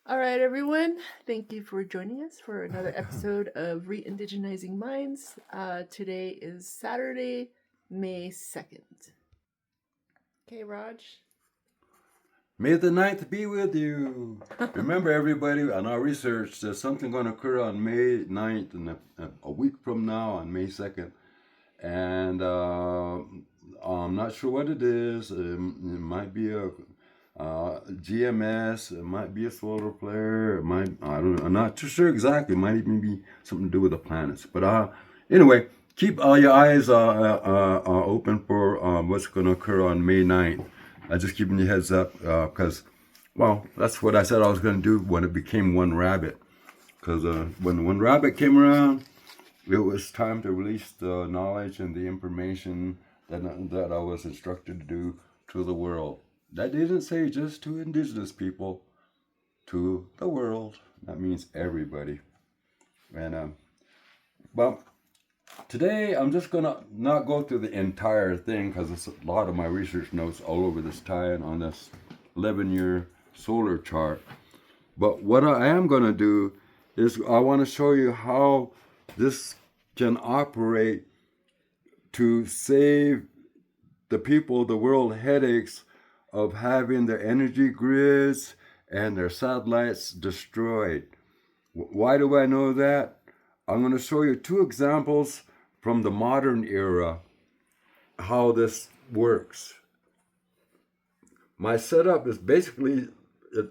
All right, everyone. Thank you for joining us for another episode of Re-Indigenizing Minds. Today is Saturday, May 2nd. Okay, Raj. May the 9th be with you. Remember, everybody, on our research, there's something going to occur on May 9th, and a week from now, on May 2nd. And I'm not sure what it is. It might be a GMS. It might be a solar flare. I'm not too sure exactly. It might even be something to do with the planets. But anyway, keep your eyes open for what's going to occur on May 9th. I just giving you heads up because, that's what I said I was going to do when it became one rabbit. Because when one rabbit came around, it was time to release the knowledge and the information that I was instructed to do to the world. That didn't say just to indigenous people, to the world. That means everybody. And today I'm just gonna not go through the entire thing because it's a lot of my research notes all over this tie on this 11-year solar chart. But what I am gonna do is I want to show you how this can operate to save the people, the world, headaches of having their energy grids and their satellites destroyed. Why do I know that? I'm going to show you two examples from the modern era how this works. My setup is basically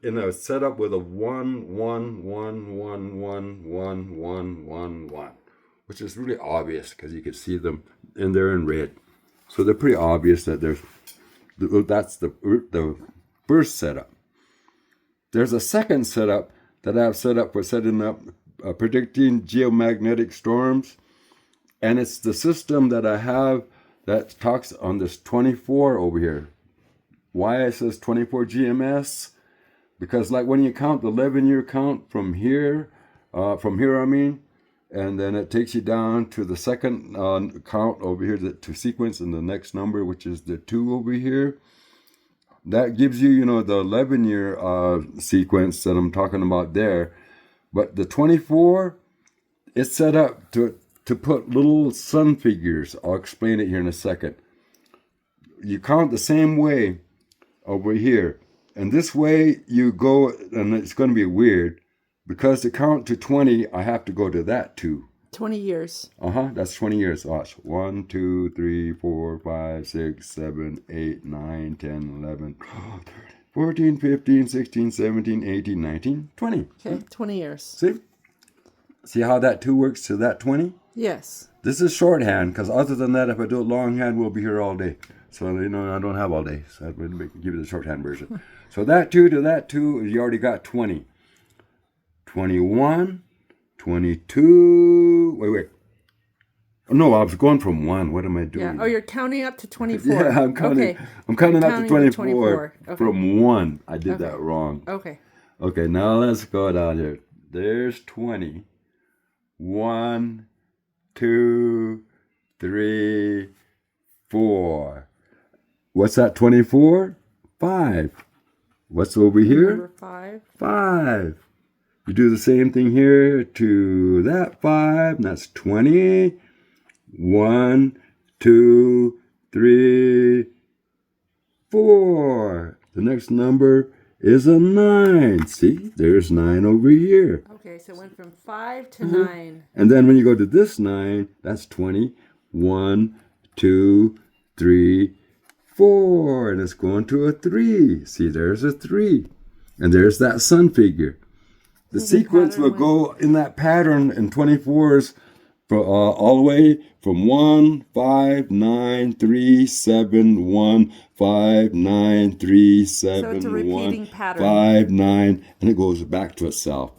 in a setup with a 1, 1, 1, 1, 1, 1, 1, 1, 1, which is really obvious because you can see them and they're in red. So they're pretty obvious that that's the first setup. There's a second setup that I've set up for setting up predicting geomagnetic storms, and it's the system that I have that talks on this 24 over here. Why it says 24 GMS? Because like when you count the 11-year count from here, and then it takes you down to the second count over here to sequence in the next number, which is the 2 over here. That gives you, the 11-year sequence that I'm talking about there. But the 24, it's set up to put little sun figures. I'll explain it here in a second. You count the same way over here. And this way you go, and it's going to be weird, because to count to 20, I have to go to that 2. 20 years. That's 20 years. Watch. 1, 2, 3, 4, 5, 6, 7, 8, 9, 10, 11, 14, 15, 16, 17, 18, 19, 20. Okay, 20 years. See how that 2 works to that 20? Yes. This is shorthand, because other than that, if I do it longhand, we'll be here all day. So, I don't have all day. So I would give you the shorthand version. So that 2 to that 2, you already got 20. 21, 22, wait. No, I was going from 1. What am I doing? Yeah. Oh, you're counting up to 24. Yeah, I'm counting. Okay. I'm counting up to 24, 24. Okay. from 1. I did that wrong. Okay. Okay, now let's go down here. There's 20. 1, 2, 3, 4. What's that 24? 5. What's over here? Number 5. 5. You do the same thing here to that 5, and that's 20. 1, 2, 3, 4. The next number is a 9. See, there's 9 over here. Okay, so it went from 5 to 9. And then when you go to this 9, that's 20. 1, 2, 3, 4. And it's going to a 3. See, there's a 3. And there's that sun figure. The sequence will go in that pattern in 24s for all the way from 1, 5, 9, 3, 7, 1, 5, 9, 3, 7, So it's a repeating 1, pattern. 5, 9, and it goes back to itself.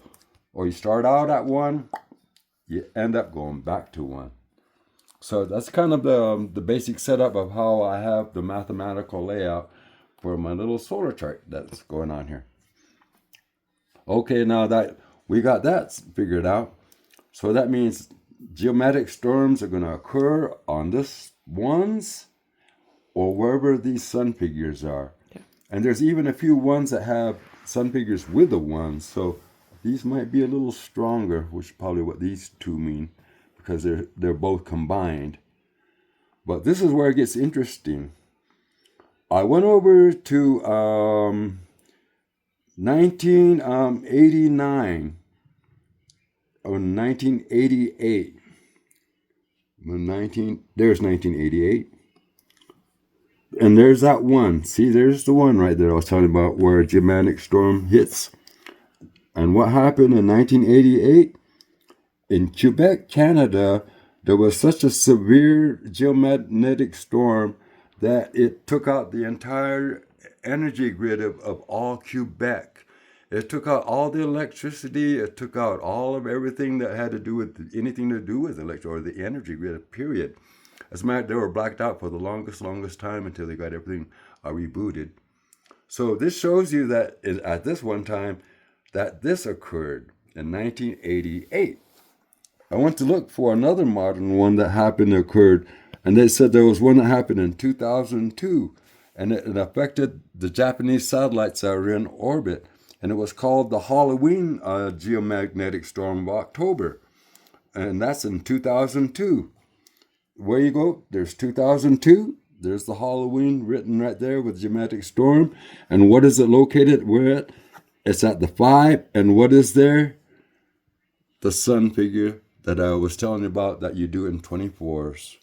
Or you start out at 1, you end up going back to 1. So that's kind of the basic setup of how I have the mathematical layout for my little solar chart that's going on here. Okay, now that we got that figured out, so that means geometric storms are going to occur on this ones or wherever these sun figures are. Okay. And there's even a few ones that have sun figures with the ones. So these might be a little stronger, which is probably what these two mean, because they're both combined. But this is where it gets interesting. I went over to 1989 or 1988. There's 1988. And there's that one. See, there's the one right there I was talking about where a geomagnetic storm hits. And what happened in 1988? In Quebec, Canada, there was such a severe geomagnetic storm that it took out the entire energy grid of all Quebec. It took out all the electricity. It took out all of everything that had to do with anything to do with electricity or the energy grid, period. As a matter, they were blacked out for the longest time until they got everything rebooted. So this shows you that at this one time, that this occurred in 1988. I went to look for another modern one that occurred, and they said there was one that happened in 2002, and it affected the Japanese satellites that are in orbit, and it was called the Halloween geomagnetic storm of October, and that's in 2002. Where you go, there's 2002. There's the Halloween written right there with geomagnetic storm, and what is it located? Where at? It's at the 5, and what is there? The sun figure that I was telling you about that you do in 24s.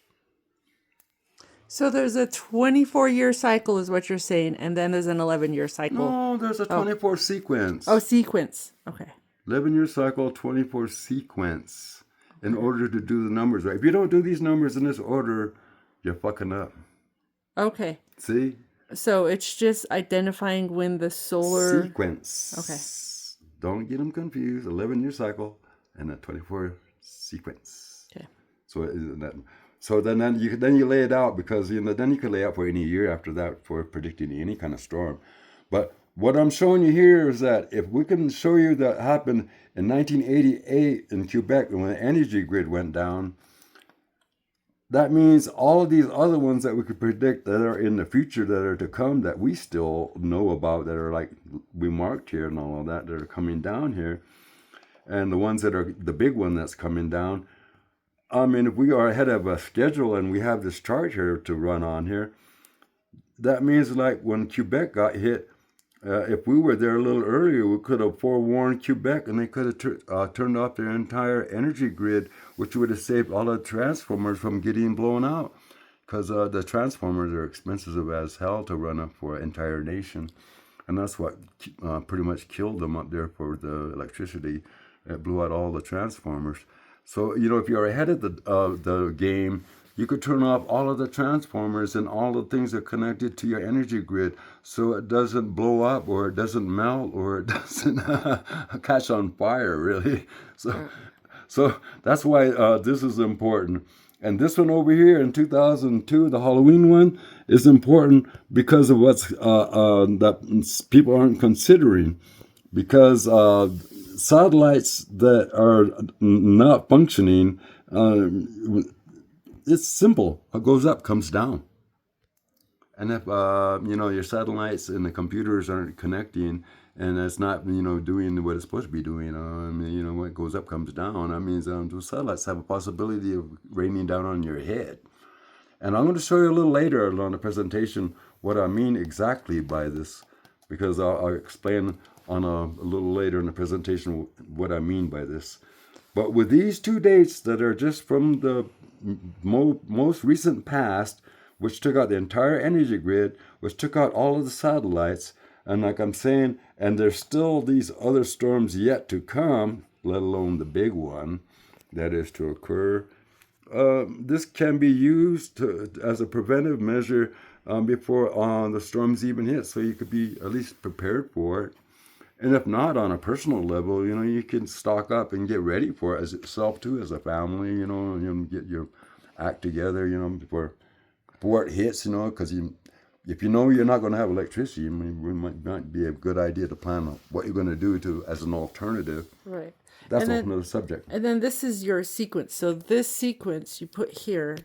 So there's a 24-year cycle is what you're saying, and then there's an 11-year cycle. No, there's a 24 sequence. Oh, sequence. Okay. 11-year cycle, 24 sequence in order to do the numbers right. If you don't do these numbers in this order, you're fucking up. Okay. See? So it's just identifying when the solar sequence. Okay. Don't get them confused. 11-year cycle and a 24 sequence. Okay. So then you lay it out, because then you could lay out for any year after that for predicting any kind of storm. But what I'm showing you here is that if we can show you that happened in 1988 in Quebec when the energy grid went down, that means all of these other ones that we could predict that are in the future, that are to come, that we still know about, that are like we marked here and all of that are coming down here, and the ones that are the big one that's coming down. I mean, if we are ahead of a schedule and we have this chart here to run on here, that means like when Quebec got hit, if we were there a little earlier, we could have forewarned Quebec, and they could have turned off their entire energy grid, which would have saved all the transformers from getting blown out, because the transformers are expensive as hell to run up for an entire nation, and that's what pretty much killed them up there for the electricity. It blew out all the transformers. So if you're ahead of the game, you could turn off all of the transformers and all the things that are connected to your energy grid, so it doesn't blow up, or it doesn't melt, or it doesn't catch on fire, really. So that's why this is important. And this one over here in 2002, the Halloween one, is important because of what's that people aren't considering. Because satellites that are not functioning, it's simple. What goes up comes down. And if your satellites and the computers aren't connecting, and it's not doing what it's supposed to be doing, what goes up comes down. That means those satellites have a possibility of raining down on your head. And I'm going to show you a little later on the presentation what I mean exactly by this, because I'll explain on a little later in the presentation what I mean by this. But with these two dates that are just from the most recent past, which took out the entire energy grid, which took out all of the satellites, and like I'm saying, and there's still these other storms yet to come, let alone the big one that is to occur. This can be used as a preventive measure before the storms even hit, so you could be at least prepared for it. And if not, on a personal level, you can stock up and get ready for it as itself too, as a family, and get your act together, before it hits, because if you're not going to have electricity, it might be a good idea to plan what you're going to do as an alternative. Right. That's another subject. And then this is your sequence. So this sequence you put here,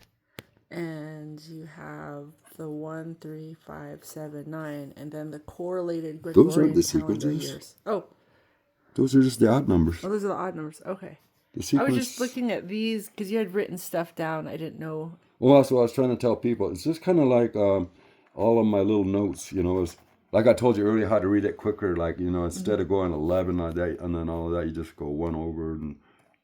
and you have the 1, 3, 5, 7, 9, and then the correlated Those aren't Gregorian the calendar sequences. years. Oh, Those are just the odd numbers. those are the odd numbers. Okay. The I sequence. was just looking at these because you had written stuff down. I didn't know. Well, that's what I was trying to tell people. It's just kind of like all of my little notes, it's like I told you earlier how to read it quicker. Like, instead of going 11 on that and then all of that, you just go 1 over and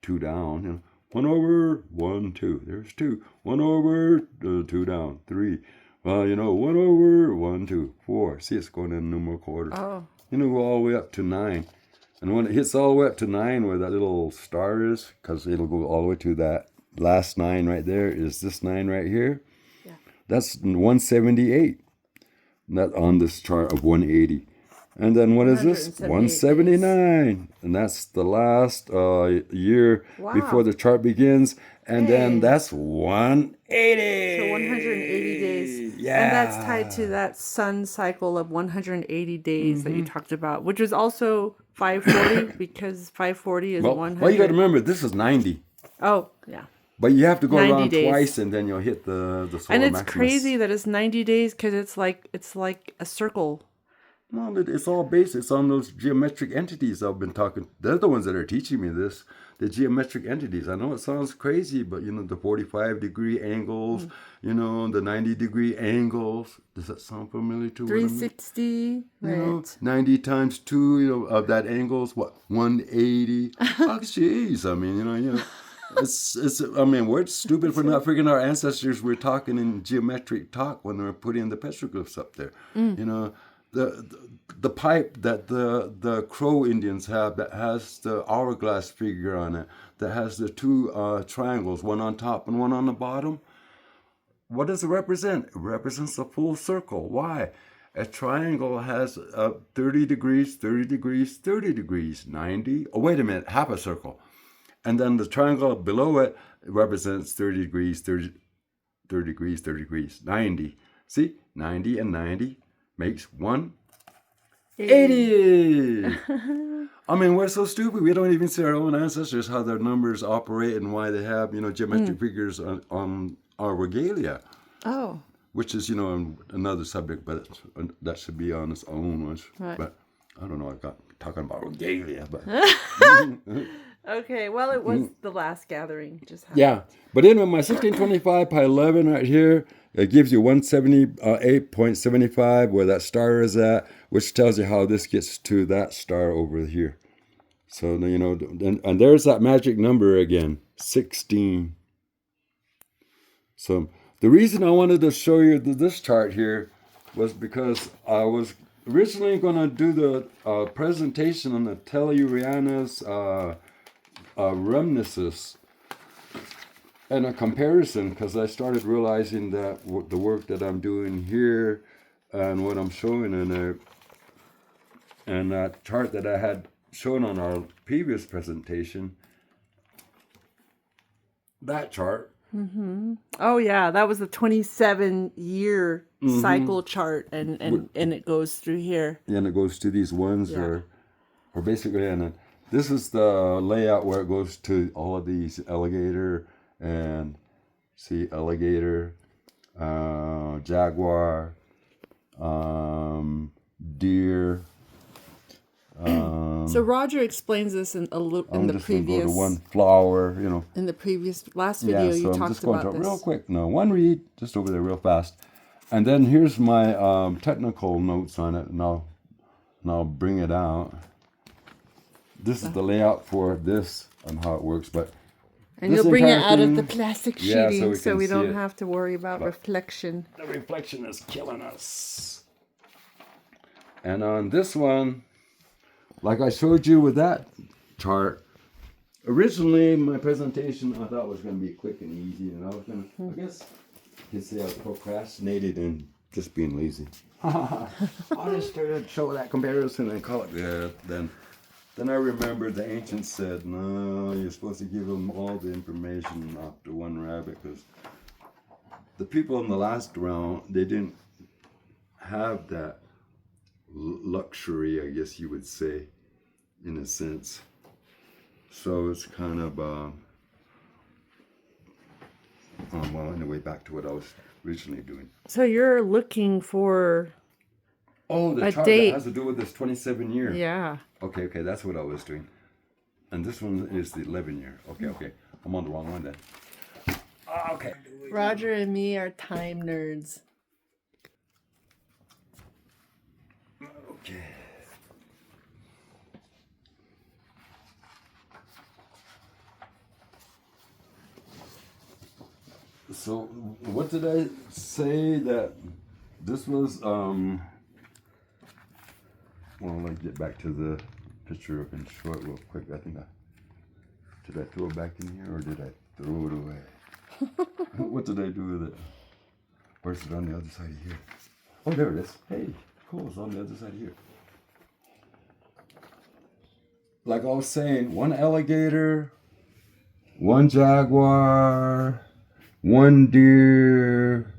2 down. 1 over, 1, 2. There's 2. 1 over, 2 down. 3. 1 over, 1, 2, 4. See, it's going in numerical order. Oh. Go all the way up to 9. And when it hits all the way up to 9 where that little star is, because it'll go all the way to that last 9 right there, is this 9 right here. Yeah. That's 178. That on this chart of 180. And then what is this? 179. And that's the last year before the chart begins. And then that's 180. So 180 days. Yeah. And that's tied to that sun cycle of 180 days that you talked about, which is also 540 because 540 is 100. Well, you got to remember, this is 90. Oh, yeah. But you have to go 90 around days. twice and then you'll hit the solar And it's maximus. crazy that it's 90 days because it's like a circle. Well, it's all based. It's on those geometric entities I've been talking. They're the ones that are teaching me this. The geometric entities. I know it sounds crazy, but the 45-degree angles, the 90-degree angles. Does that sound familiar to 360, right? 90 times 2, of that angle is what? 180. Oh, jeez. I mean, it's. I mean, we're stupid for not figuring our ancestors were talking in geometric talk when they were putting the petroglyphs up there. The pipe that the Crow Indians have that has the hourglass figure on it, that has the 2 triangles, one on top and one on the bottom. What does it represent? It represents a full circle. Why? A triangle has 30 degrees, 30 degrees, 30 degrees, 90. Oh, wait a minute, half a circle. And then the triangle below it represents 30 degrees, 30 degrees, 30 degrees, 90. See, 90 and 90 makes 180. I mean, we're so stupid. We don't even see our own ancestors, how their numbers operate and why they have, geometric figures on our regalia. Oh. Which is, another subject, but that should be on its own. Right. But I don't know, I got talking about regalia. But Okay, well, it was the last gathering. Just happened. Yeah, but anyway, my 1625 pi 11 right here, it gives you 178.75 where that star is at, which tells you how this gets to that star over here. So, and there's that magic number again, 16. So the reason I wanted to show you this chart here was because I was originally going to do the presentation on the Tellurianus reminiscence and a comparison, because I started realizing that the work that I'm doing here and what I'm showing in there and that chart that I had shown on our previous presentation, that chart. Oh yeah, that was the 27-year cycle chart, and it goes through here. And it goes to these ones, or basically, and this is the layout where it goes to all of these alligator and alligator, jaguar, deer. So Roger explains this in the previous. Go to one flower, In the previous last video, you I'm talked just going about to this. real quick. No, one read just over there real fast, and then here's my technical notes on it, and I'll bring it out. This is the layout for this and how it works, but. And you'll bring it out of the thing, plastic yeah, sheeting, so we see don't it. have to worry about reflection. The reflection is killing us. And on this one, like I showed you with that chart, originally my presentation I thought was going to be quick and easy, and I was going to, I guess, you see, I procrastinated and just being lazy. I'll just show that comparison and call it good. Then I remembered the ancients said, no, you're supposed to give them all the information after one rabbit, because the people in the last round, they didn't have that luxury, I guess you would say, in a sense. So it's kind of, well, anyway, back to what I was recently doing. So you're looking for Oh, the a chart date. that has to do with this 27 year. Yeah. Okay, that's what I was doing. And this one is the 11 year. Okay. I'm on the wrong one then. Okay. Roger and me are time nerds. Okay. So, what did I say that this was, well, let's get back to the picture and show it real quick. Did I throw it back in here or did I throw it away? What did I do with it? Or is it on the other side of here? Oh, there it is. Hey, cool, it's on the other side of here. Like I was saying, one alligator, one jaguar, one deer,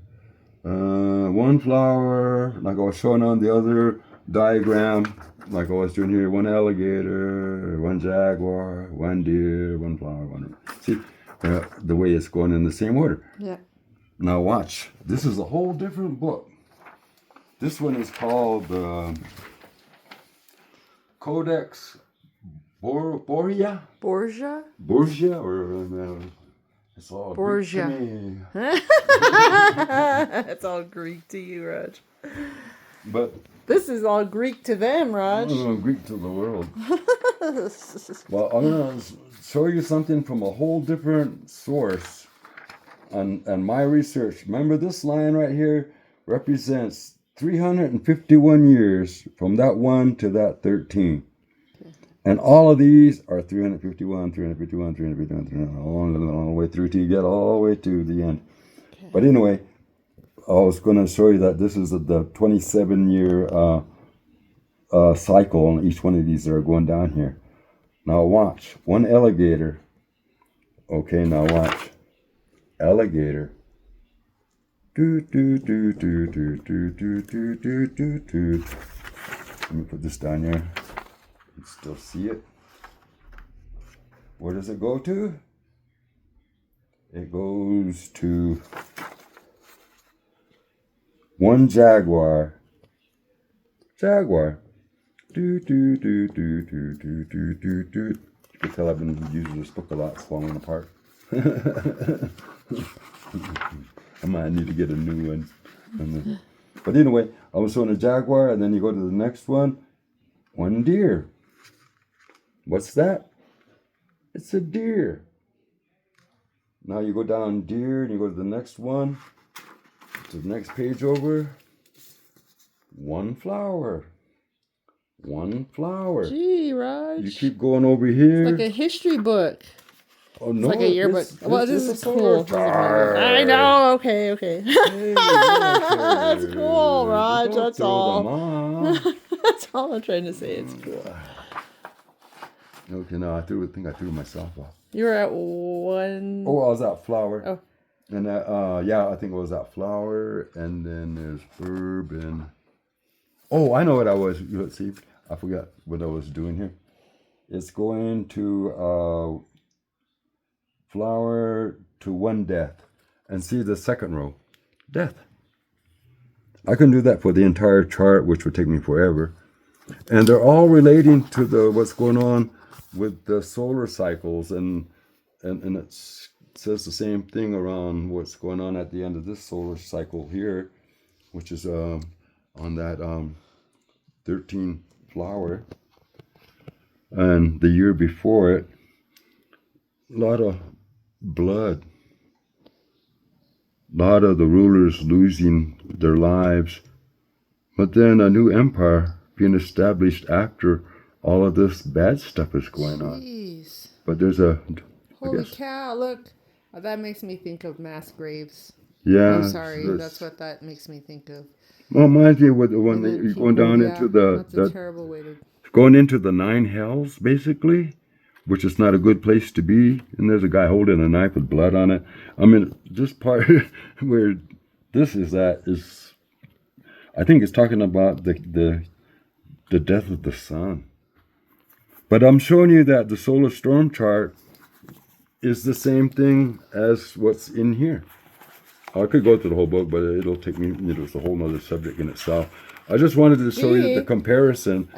one flower, like I was showing on the other diagram, like I was doing here, one alligator, one jaguar, one deer, one flower, one. See, the way it's going in the same order. Yeah. Now watch, this is a whole different book. This one is called Codex Borgia, Borgia? or it's all Borgia. Greek to me. It's all Greek to you, Raj. But This is all Greek to them, Raj. Greek to the world. Well, I'm gonna show you something from a whole different source on my research. Remember, this line right here represents 351 years from that 1 to that 13. And all of these are 351, 351, 351, 351, all the way through till you get all the way to the end. Okay. But anyway, I was going to show you that this is the 27-year cycle, and each one of these are going down here. Now watch, one alligator. Okay, now watch. Alligator. Do do do do do do do do do do do. Let me put this down here. You can still see it. Where does it go to? It goes to one jaguar. Jaguar. Do do do do do do do do do. You can tell I've been using this book a lot, it's falling apart. I might need to get a new one. But anyway, I was showing a jaguar, and then you go to the next one. One deer. What's that? It's a deer. Now you go down deer, and you go to the next one. To the next page over. One flower. One flower. Gee, Raj. You keep going over here. It's like a history book. Oh no! It's like a yearbook. This is cool. Chart. I know. Okay. Hey, That's cool, Raj. Don't That's throw all. them on. That's all I'm trying to say. It's cool. Okay, no, I think I threw myself off. You were at one. Oh, I was at flower. Oh. And yeah, I think it was that flower, and then there's herb and. Oh, I know what I was. Let's see, I forgot what I was doing here. It's going to flower to one death, and see the second row, death. I can do that for the entire chart, which would take me forever, and they're all relating to what's going on with the solar cycles, and it says the same thing around what's going on at the end of this solar cycle here, which is on that 13 flower, and the year before it, a lot of blood, a lot of the rulers losing their lives, but then a new empire being established after all of this bad stuff is going on. Jeez. But there's a holy cow! Look, that makes me think of mass graves. Yeah. I'm sorry, that's what that makes me think of. Well, it reminds me of when you're going down into that's a terrible way to going into the 9 hells, basically, which is not a good place to be. And there's a guy holding a knife with blood on it. I mean, this part where this is at is, I think it's talking about the death of the sun. But I'm showing you that the solar storm chart is the same thing as what's in here. I could go through the whole book, but it'll take me, it's a whole nother subject in itself. I just wanted to show you the comparison.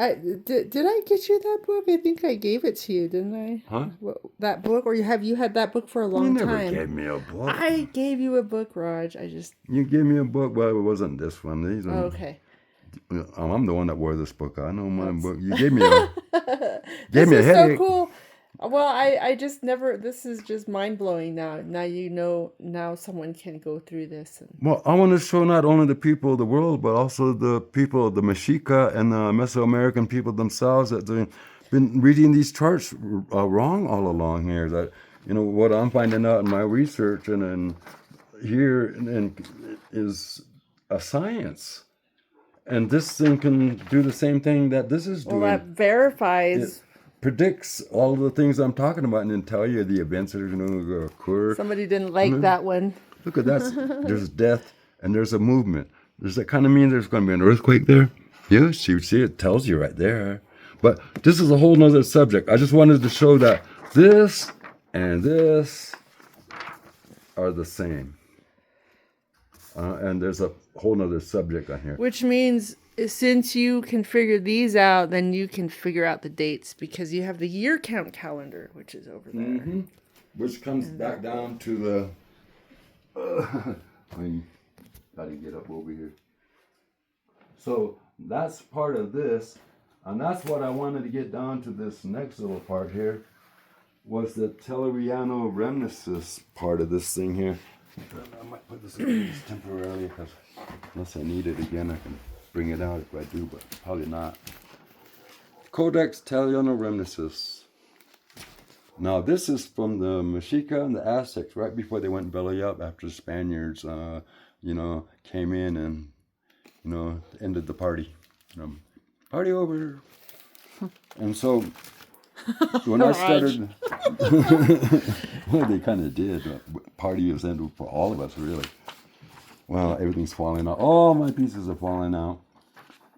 Did I get you that book? I think I gave it to you, didn't I? Huh? That book, or have you had that book for a long You never time? gave me a book. I gave you a book, Raj. You gave me a book, but it wasn't this one. These are, okay. I'm the one that wore this book. I know my book. You gave me a This me a is headache. so cool. Well, I just never. This is just mind blowing now. Now you know. Now someone can go through this. Well, I want to show not only the people of the world, but also the people of the Mexica and the Mesoamerican people themselves that they've been reading these charts wrong all along here. That what I'm finding out in my research and here is a science, and this thing can do the same thing that this is doing. Well, that verifies. Predicts all of the things I'm talking about and then tell you the events that are going to occur. Somebody didn't like that one. Look at that. There's death and there's a movement. Does that kind of mean there's going to be an earthquake there? Yes, you see it tells you right there. But this is a whole nother subject. I just wanted to show that this and this are the same. And there's a whole nother subject on here. Which means since you can figure these out, then you can figure out the dates because you have the year count calendar, which is over there. Mm-hmm. Which comes back down to the... I got to get up over here. So that's part of this. And that's what I wanted to get down to this next little part here. Was the Telluriano Remnesis part of this thing here. I might put this in just temporarily because unless I need it again, I can bring it out if I do, but probably not. Codex Telluriano Remnesis. Now this is from the Mexica and the Aztecs right before they went belly up after the Spaniards, came in and, ended the party. Party over. And so when I started, well, they kind of did. Party was ended for all of us, really. Well, everything's falling out. All my pieces are falling out.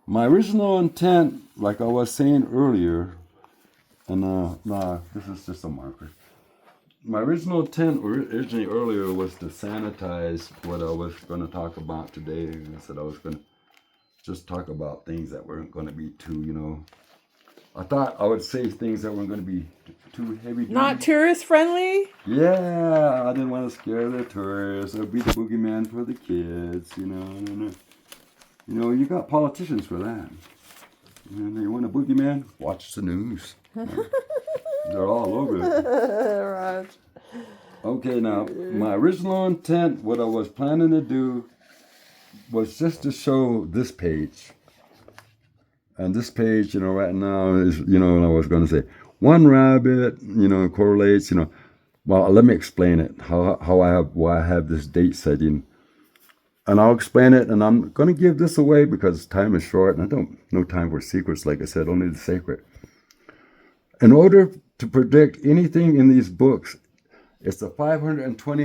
My original intent, like I was saying earlier, and this is just a marker. My original intent originally earlier was to sanitize what I was going to talk about today. I said I was going to just talk about things that weren't going to be too, I thought I would say things that weren't going to be too heavy. Not tourist friendly? Yeah, I didn't want to scare the tourists or be the boogeyman for the kids, You got politicians for that. And you want a boogeyman? Watch the news. They're all over it. Right. Okay, now, my original intent, what I was planning to do, was just to show this page. And this page, right now is, I was going to say, one rabbit, correlates, Well, let me explain it, why I have this date setting. And I'll explain it, and I'm going to give this away because time is short, and I don't no time for secrets, like I said, only the sacred. In order to predict anything in these books, it's a 520